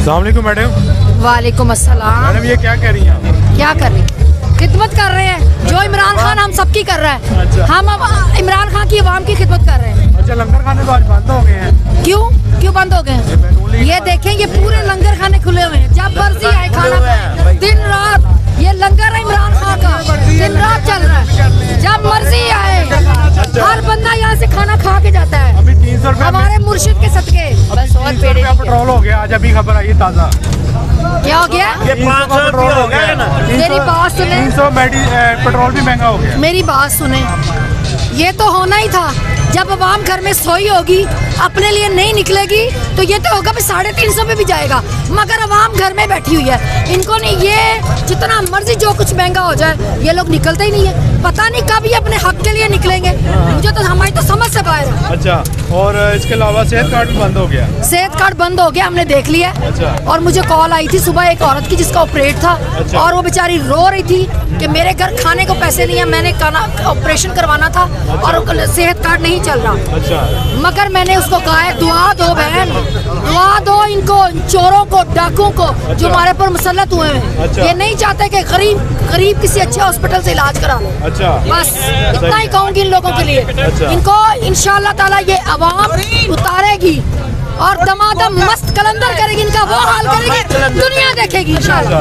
अस्सलामुअलैकुम मैडम। वालेकुम अस्सलाम। मैडम ये क्या कह रही हैं आप? क्या कर रही? खिदमत कर रहे हैं जो इमरान खान हम सबकी कर रहा है। अच्छा। हम अब इमरान खान की आवाम की खिदमत कर रहे हैं। अच्छा, लंगर खाने तो आज बंद हो गए हैं। क्यों बंद हो गए हैं? ये देखें, ये पूरे लंगर खाने खुले हुए हैं, जब मर्जी आए खाना खाएं। दिन रात ये लंगर है इमरान खान का, दिन रात चल रहा है, जब मर्जी आए हर बंदा यहाँ से खाना खा के जाता है। अभी 300 रुपया हमारे मुर्शिद के सदके बस। और 300 रुपया पेट्रोल हो गया आज, अभी खबर आई ताज़ा। क्या हो गया? ये 500 पेट्रोल हो गया ना। मेरी बात सुने, 300 पेट्रोल भी महंगा हो गया। मेरी बात सुने, ये तो होना ही था। जब आवाम घर में सोई होगी, अपने लिए नहीं निकलेगी, तो ये तो होगा भी 350 पे भी जाएगा। मगर आवाम घर में बैठी हुई है, इनको नहीं, ये जितना मर्जी जो कुछ महंगा हो जाए, ये लोग निकलते ही नहीं है। पता नहीं कब ये अपने हक के लिए निकलेंगे। मुझे तो, हमारी तो समझ से बाहर है। अच्छा, और इसके अलावा सेहत कार्ड भी बंद हो गया। सेहत कार्ड बंद हो गया, हमने देख लिया। अच्छा। और मुझे कॉल आई थी सुबह एक औरत की जिसका ऑपरेट था। अच्छा। और वो बेचारी रो रही थी कि मेरे घर खाने को पैसे नहीं है, मैंने ऑपरेशन करवाना था। और सेहत कार्ड नहीं चल रहा। अच्छा। मगर मैंने उसको कहा है, दुआ दो बहन, दुआ दो इनको, चोरों को, डाकुओं को, जो हमारे पर मुसल्लत हुए हैं। अच्छा। ये नहीं चाहते कि गरीब किसी अच्छे हॉस्पिटल से इलाज करा लो। अच्छा, बस इतना ही कहूँगी इन लोगों के लिए। अच्छा। इनको इंशाअल्लाह ताला ये अवाम उतारेगी और दमादम मस्त कलंदर करेगी, इनका वो हाल करेगी, दुनिया देखेगी इंशाअल्लाह।